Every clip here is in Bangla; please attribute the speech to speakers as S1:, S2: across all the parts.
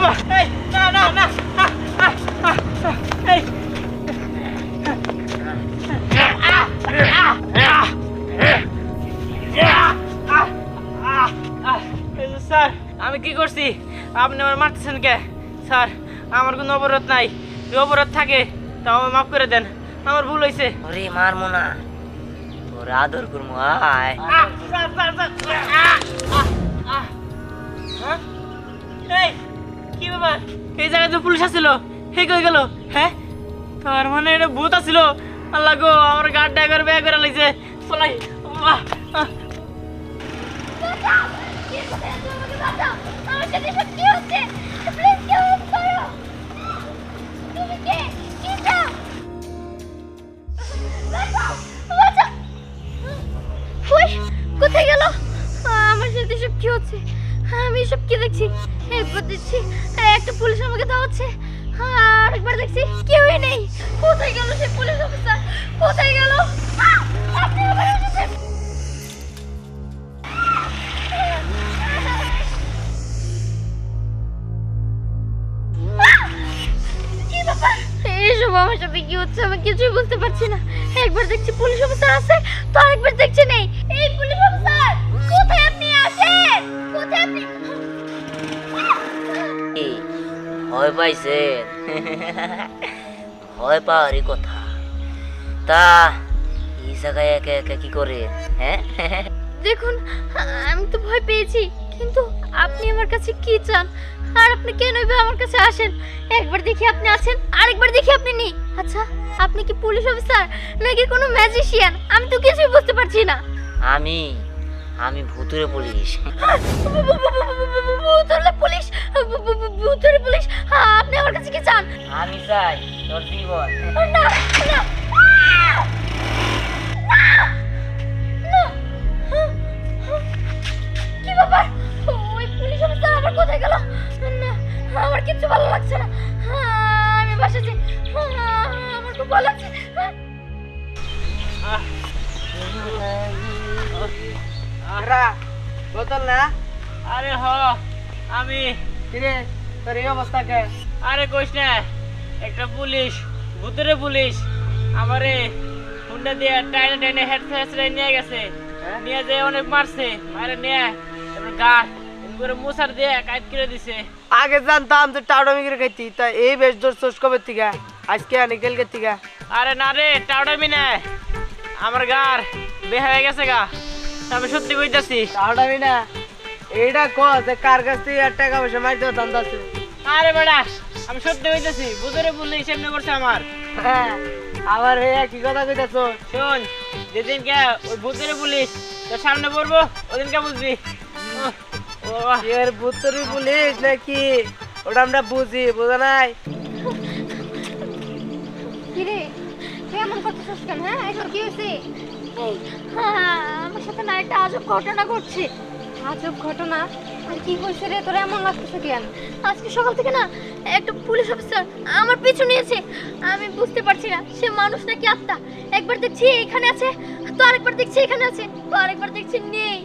S1: বাবা এই না না না এই স্যার আমি কি করছি আপনি আমার মারতেছেন কে স্যার আমার কোনো অপরাধ নাই যদি অপরাধ থাকে তাও আমাকে মাফ করে দেন আমার ভুল হয়েছে
S2: ওরে মারমো না তোর আদর করবো আয়
S1: এই কি ব্যাপার এই জায়গায় তো পুলিশ আসছিল হে কই গেল হ্যাঁ তার মানে এটা ভূত আসছিল আল্লাহ গো আমার গাড় ড্রাইভার ব্যাগ করে লাইছে চলাই
S3: আমার সাথে সব কি হচ্ছে প্লিজ কেউ করো তুমি কে কি চাও বাঁচাও বাঁচাও ওই কোথায় গেল আমার সাথে সব কি হচ্ছে আমি সব কি দেখছি একবার দেখছি একটা পুলিশ আমাকে ধাওয়াচ্ছে আরেকবার দেখছি কেউই নেই কোথায় গেল সেই পুলিশ অফিসার কোথায় গেল আপনি আবার এসেছেন এইসব আমার সাথে কি হচ্ছে আমি কিছুই বুঝতে পারছি না একবার দেখছি পুলিশ অফিসার আছে তো আরেকবার দেখছি নেই এই পুলিশ অফিসার কোথায় আপনি আছেন কোথায় আপনি
S2: ভয় পাইছেন ভয় পাওয়ারই কথা তা এই জায়গায় একা একা কি করে হ্যাঁ
S3: দেখুন আমি তো ভয় পেয়েছি কিন্তু আপনি আমার কাছে কি চান আর আপনি কেন আমার কাছে আসেন একবার দেখি আপনি আছেন আরেকবার দেখি আপনি নেই আচ্ছা আপনি কি পুলিশ অফিসার নাকি কোনো ম্যাজিশিয়ান আমি তো কিছুই বুঝতে পারছি না
S2: আমি আমি ভুতুরে পুলিশ
S3: ভুতুরে পুলিশ ভুতুরে পুলিশ আপনি আমার কাছে কি চান
S2: আমি চাই তোর জীবন
S3: না না কি ব্যাপার ওই পুলিশ অফিসার আবার কোথায় গেল না আমার কিছু ভালো লাগছে না আমি বাসাতে আমার খুব ভালো লাগছে
S1: বোতল না আরে হ আমি কিরে তোর এই অবস্থা কে আরে কইস না একটা পুলিশ ভুতুরে পুলিশ আমারে হুন্ডা দিয়ে টাইনে টাইনে হেড ফেসরে নিয়ে গেছে নিয়ে যে অনেক মারছে মারে নিয়ে তারপর গাছ করে মুসার দিয়ে কাট করে দিছে
S4: আগে জানতাম যে টাউডামি করে খাইতি তা এই বেশ জোর সোস কবে থেকে আজকে নিকেল কে থেকে
S1: আরে না রে টাউডামি না আমার গার বে হয়ে গেছে গা আমি সত্যি কইতাছি
S4: টাউডামি না এইটা কো যে কার কাছ থেকে টাকা পয়সা মার দিও ধান্দা আছে
S1: আরে বেটা আমি সত্যি কইতাছি বুঝরে বললে সামনে করছে আমার
S4: হ্যাঁ আবার হে কি কথা কইতাছো
S1: শোন যেদিন কে ওই বুঝরে পুলিশ তোর সামনে পড়বো ওদিনকে বুঝবি
S4: এর ভুতুরি পুলিশ নাকি ওটা আমরা বুঝি বোঝা নাই
S3: কিরে তুই এমন করতেছিস কেন হ্যাঁ এখন কি হয়েছে আমার সাথে না একটা আজব ঘটনা ঘটছে আজব ঘটনা আর কি হয়েছে রে তোরা এমন লাগতেছে কেন আজকে সকাল থেকে না একটা পুলিশ অফিসার আমার পিছু নিয়েছে আমি বুঝতে পারছি না সে মানুষ নাকি আত্মা একবার দেখছি এখানে আছে তো আরেকবার দেখছি এখানে আছে তো আরেকবার দেখছি নেই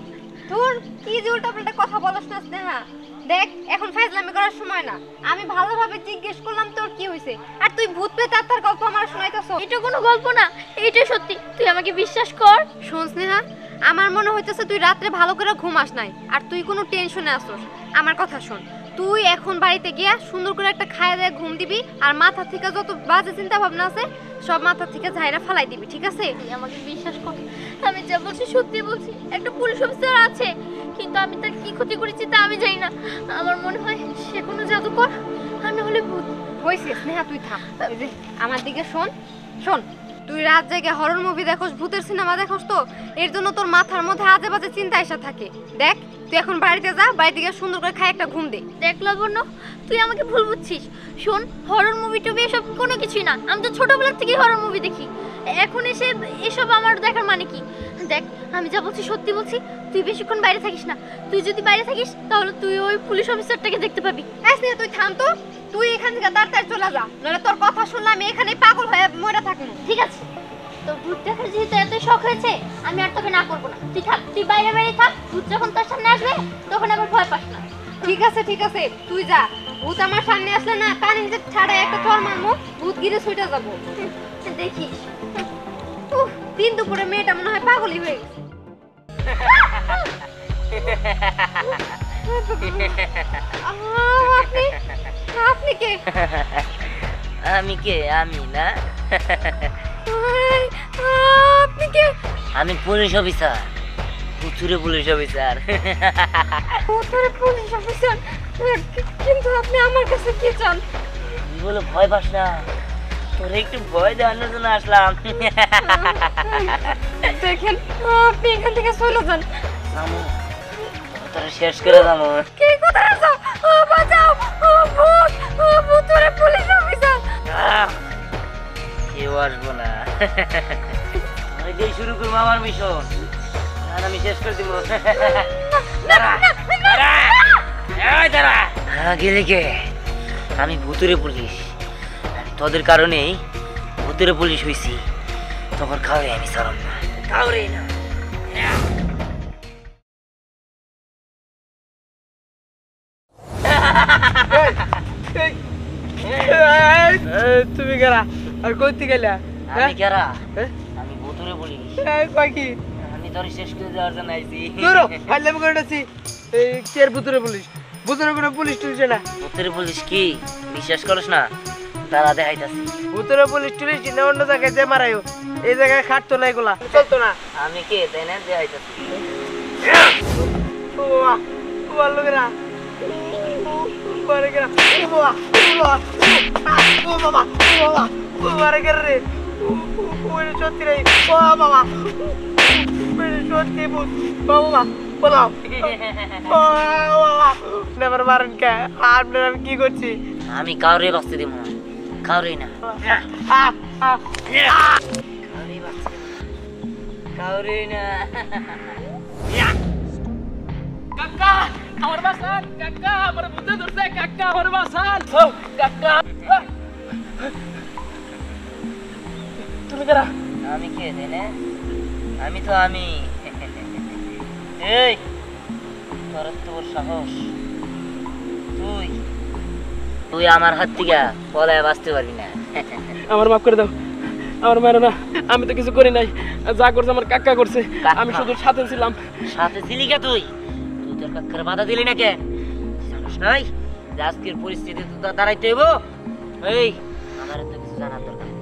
S3: তোর কি যে উল্টাপাল্টা কথা বলছ না স্নেহা দেখ এখন ফাজলামি করার সময় না আমি ভালোভাবে জিজ্ঞেস করলাম তোর কি হইছে আর তুই ভূত পেত আত্মার গল্প আমার শোনাইতাছ এটা কোনো গল্প না এইটা সত্যি তুই আমাকে বিশ্বাস কর শোন স্নেহা আমার মনে হইতেছে তুই রাতে ভালো করে ঘুমাস নাই আর তুই কোনো টেনশনে আসছস আমার কথা শোন তুই এখন বাড়িতে গিয়া সুন্দর করে একটা খায়া দিয়ে ঘুম দিবি আর মাথা থেকে যত বাজে চিন্তা ভাবনা আছে সব মাথা থেকে ঝাইরা ফালাই দিবি ঠিক আছে তুই আমাকে বিশ্বাস কর আমি যা বলছি সত্যি বলছি একটা পুলিশ অফিসার আছে কিন্তু আমি তার কি ক্ষতি করেছি তা আমি জানি না আমার মনে হয় সে কোনো জাদুকর আর না হলে ভূত হইছে স্নেহা তুই থাম এই যে আমার দিকে শোন শোন তুই রাত জেগে হরর মুভি দেখোস ভূতের সিনেমা দেখোস তো এর জন্য তোর মাথার মধ্যে আজে বাজে চিন্তা এসে থাকে দেখ তুই এখন বাড়িতে যা বাড়িতে গিয়ে সুন্দর করে খাই একটা ঘুম দে দেখ লাবণ্য তুই আমাকে ভুল বুঝছিস শোন হরর মুভি টুবি এসব কোনো কিছুই না আমি তো ছোটবেলার থেকেই হরর মুভি দেখি এখন এসে এসব আমার দেখার মানে কি দেখ আমি যা বলছি সত্যি বলছি তুই বেশিক্ষণ বাইরে থাকিস না তুই যদি বাইরে থাকিস তাহলে তুই ওই পুলিশ অফিসারটাকে দেখতে পাবি আচ্ছা তুই থাম তো তুই এখান থেকে তাড়াতাড়ি চলে যা নাহলে তোর কথা শুনলে আমি এখানেই পাগল হয়ে মরে থাকবো ঠিক আছে তোর ভূত দেখার যেহেতু এত শখ হয়েছে আমি আর তোকে না করবো না তুই থাক তুই বাইরে বাইরে থাক ভূত যখন তোর সামনে আসবে তখন আবার ভয় পাস না ঠিক আছে তুই যা ভূত আমার সামনে আসলে না কান নিজে ছাড়া একটা চর মারমু ভূত গিরে ছুটে যাবো দেখি উফ, দিন দুপুরে মেয়েটা মনে হয় পাগলই হয়ে গেছে আপনি আপনি কে
S2: আমি কে? আমি না,
S3: আপনি কে
S2: আমি পুলিশ অফিসার, কুচুরে পুলিশ অফিসার।
S3: ভূতের পুলিশ অফিসার কিন্তু আপনি আমার কাছে কি চান
S2: তুই বলে ভয় পাস না, তোর একটু ভয় দেওয়ানোর জন্য আসলাম।
S3: দেখেন আপনি এখান থেকে চলে যান
S2: থামো, তোরা শেষ করে থামো।
S3: কে কোথায় আছো ও বাঁচাও ও ভূত ভূতের পুলিশ অফিসার
S2: কেউ আসবো না, আমি দিয়ে শুরু করবো আমার মিশন, আর আমি শেষ করে দিব। দাঁড়া দাঁড়া, এই দাঁড়া। গেলে কে? আমি ভূতুরে পুলিশ, আর তোদের কারণেই ভূতুরে পুলিশ হয়েছি। তখন কাউরে আমি ছাড়ব না, কাউরে না।
S4: তুমি গেলা আর কইতে গেলা?
S2: আমি কেরা?
S4: হ্যাঁ?
S2: আমি ভূতুরে পুলিশ,
S4: কয় কি
S2: আমি তোর শেষ করে দেওয়ার জন্য আইছি।
S4: ধরো ফাইলাম করে আছি। এই কের ভূতুরে পুলিশ? ভূতুরে কোনো পুলিশ টুলিশ না।
S2: ভূতুরে পুলিশ কি বিশ্বাস করিস না? তারা দেখাইতাছি।
S4: ভূতুরে পুলিশ টুলিশ না, অন্য জায়গায় যে মারাইও, এই জায়গায় খাটতো না, এগুলা চলতো না।
S2: আমি কে তাই না দেখাইতাছি।
S4: ও বাবা, ও ভালো করে মারে গেরা, ও বাবা, ও বাবা, ও বাবা, ও বাবা, ও মারে গেরা রে, ও সত্যি রে, ও বাবা, সত্যি ভূত, ও বাবা, বলাও, ও বাবা, নেবার মারেন কে? আপনার আমি কি করছি?
S2: আমি কাউরে বাঁচতে দিব না, কাউরে না, কাউরে বাঁচতে দিব না, কাউরে না।
S1: কাকা আমার বাসান, কাকা আমার ভূতে ধরছে, কাকা আমার বাসান, কাকা। তুমি কারা?
S2: আমি কে তাই না? আমি তো আমি। এই তোর তোর সাহস, তুই তুই আমার হাত থেকে পলায় বাঁচতে পারবি না।
S1: আমার মাফ করে দাও, আমার মায়ের না, আমি তো কিছু করি নাই, যা করছে আমার কাকা করছে,
S2: কাকা?
S1: আমি শুধু সাথে ছিলাম।
S2: সাথে ছিলি কে তুই? তুই তোর কাকার বাধা দিলি না কেন? জানিস নাই যে আজকের পরিস্থিতি তো দাঁড়াইতে হইব? এই আমার তো কিছু জানার দরকার নেই।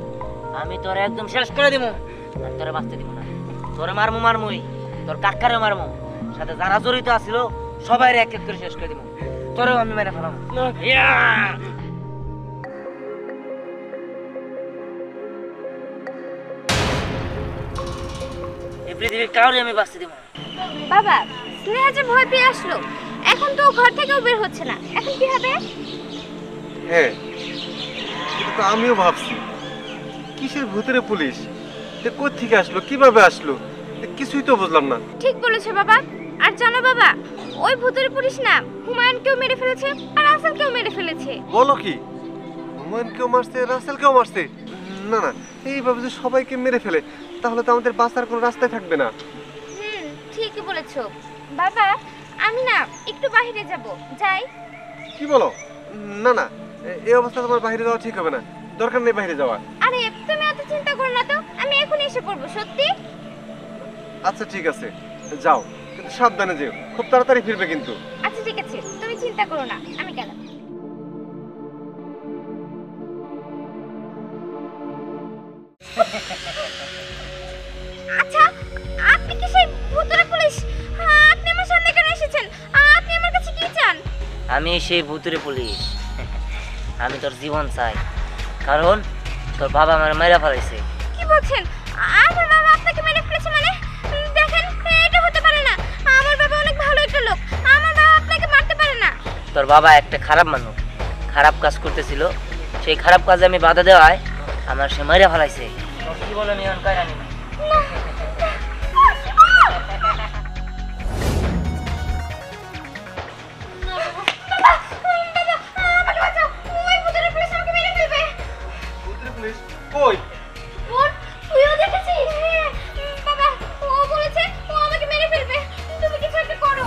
S2: আমি তোর একদম শেষ করে দিব, আর তোরে বাঁচতে দিব না। তোরে মারমু মারমুই, তোর কাকারে মারমু, সাথে যারা জড়িত আছিল সবাই এক এক করে শেষ করে দিব। তোরেও আমি মেরে ফেলাম।
S1: না,
S2: এই পৃথিবীর কাউরে আমি বাঁচতে দিব না।
S3: বাবা স্নেহা যে ভয় পেয়ে আসলো, এখন তো ও ঘর থেকেও বের হচ্ছে না, এখন কি হবে?
S5: হ্যাঁ, এটা তো আমিও ভাবছি কিসের ভূতের পুলিশ, এটা কোত্থেকে আসলো, কিভাবে আসলো, এ কিছুই তো বুঝলাম না।
S3: ঠিক বলেছে বাবা। আর জানো বাবা, ওই ভূতের পুলিশ না হুমায়ুনকেও মেরে ফেলেছে আর রাসেলকেও মেরে ফেলেছে।
S5: বলো কি, হুমায়ুনকেও মারছে, রাসেলকেও মারছে? না না, এইভাবে যে সবাইকে মেরে ফেলে তাহলে তো আমাদের বাঁচার কোনো রাস্তায় থাকবে না।
S3: ঠিকই বলেছো বাবা। আমি না একটু বাইরে যাব, যাই।
S5: কি বলো? না না, এই অবস্থা তোমার বাইরে যাওয়া ঠিক হবে না, দরকার নেই বাইরে যাওয়া।
S3: আরে তুমি এত চিন্তা করো না তো, আমি এখন এসে পড়বো। সত্যি?
S5: আচ্ছা ঠিক আছে, যাও, কিন্তু সাবধানে যেও, খুব তাড়াতাড়ি ফিরবে কিন্তু।
S3: আচ্ছা ঠিক আছে, তুমি চিন্তা করো না, আমি গেলাম। আচ্ছা আপনি কি সেই ভূতের পুলিশ? আপনি আমার সামনে কেন এসেছেন? আপনি আমার কাছে কি চান?
S2: আমি সেই ভূতুরে পুলিশ। আমি তোর জীবন চাই, কারণ তোর বাবা আমার মেরে ফেলাইছে।
S3: কি বলছেন? আমার বাবা আপনাকে মেরে ফেলেছে মানে? দেখেন এটা হতে পারে না, আমার বাবা অনেক ভালো একটা লোক, আমার বাবা আপনাকে মারতে পারে না।
S2: তোর বাবা একটা খারাপ মানুষ, খারাপ কাজ করতেছিল, সেই খারাপ কাজে আমি বাধা দেওয়ায় আমার সে মেরে ফেলাইছে। তোর কি বলে নিয়ন কয় জানি না।
S5: ভূতের পুলিশ কই?
S3: তুইও দেখেছিস? বাবা ও বলেছে ও আমাকে মেরে ফেলবে, তুমি কিছু একটা করো।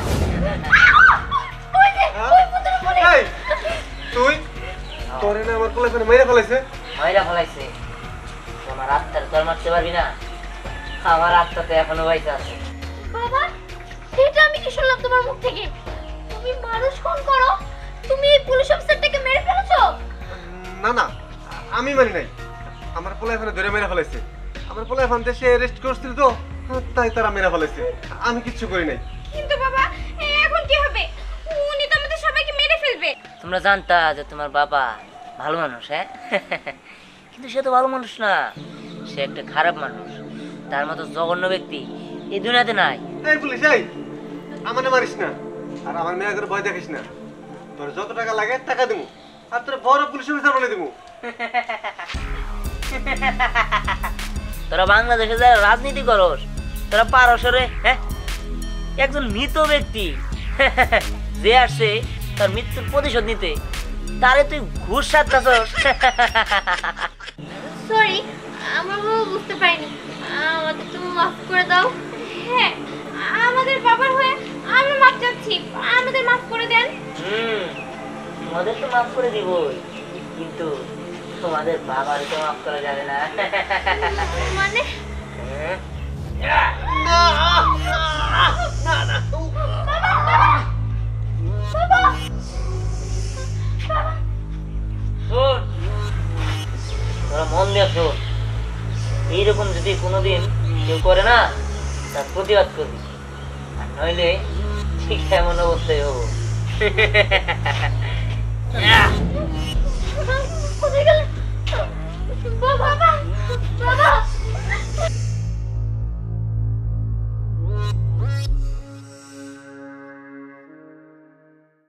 S3: ওই যে ওই ভূতের পুলিশ।
S5: এই, তুই এখানে মেরে ফেলাইছে?
S2: মাইরা ফেলাইছে। তোমার আত্মার তোর মারতে পারবি না, আমার আত্মা তো এখনো বাইতে আছে।
S3: বাবা, এটা আমি কি শুনলাম তোমার মুখ থেকে? তুমি মানুষ খুন করো, তুমি এই পুলিশ অফিসারটাকে মেরে ফেলেছো?
S5: না না, আমি মানি নাই। আমার পোলা এখানে ধরে মেরে ফেলাইছে। আমার পোলা এখান দেশে অ্যারেস্ট করছিল তো, তাই তারা মেরে ফেলাইছে। আমি কিচ্ছু করি নাই।
S3: কিন্তু বাবা, এখন কি হবে? উনি তো আমাদের সবাইকে মেরে ফেলবে।
S2: তোমরা জানতা যে তোমার বাবা ভালো মানুষ, হ্যাঁ? কিন্তু সে তো ভালো মানুষ না, সে একটা খারাপ মানুষ। তার মতো জঘন্য ব্যক্তি এই দুনিয়াতে নাই।
S5: এই পুলিশ, এই আমারে মারিস না, আর আমার মেয়েদের ভয় দেখিস না। তোর যত টাকা লাগে টাকা দেবো, আর তোর বড় পুলিশ অফিসার বানিয়ে দেবো।
S2: তোরা বাংলাদেশে যারা রাজনীতি করস, তোরা পারস রে? হ্যাঁ, একজন মৃত ব্যক্তি যে আসছে তার মৃত্যুর প্রতিশোধ নিতে, তারে তুই ঘুষ সাজতাছস।
S3: সরি, আমার বাবা বুঝতে পারিনি। আমাদের তুমি মাফ করে দাও। হ্যাঁ, আমাদের বাবার হয়ে আমরা মাফ চাচ্ছি, আমাদের মাফ করে দেন।
S2: তোমাদের তো মাফ করে দিবই, কিন্তু তোমাদের বাবার তো মাফ করা যাবে না।
S3: মানে
S2: শোন, তোরা মন দিয়ে শোন, এইরকম যদি কোনোদিন কেউ করে না, তার প্রতিবাদ করবি, আর নইলে ঠিক এমন অবস্থায় হবো।
S3: কোথায় গেলে বাবা? বাবা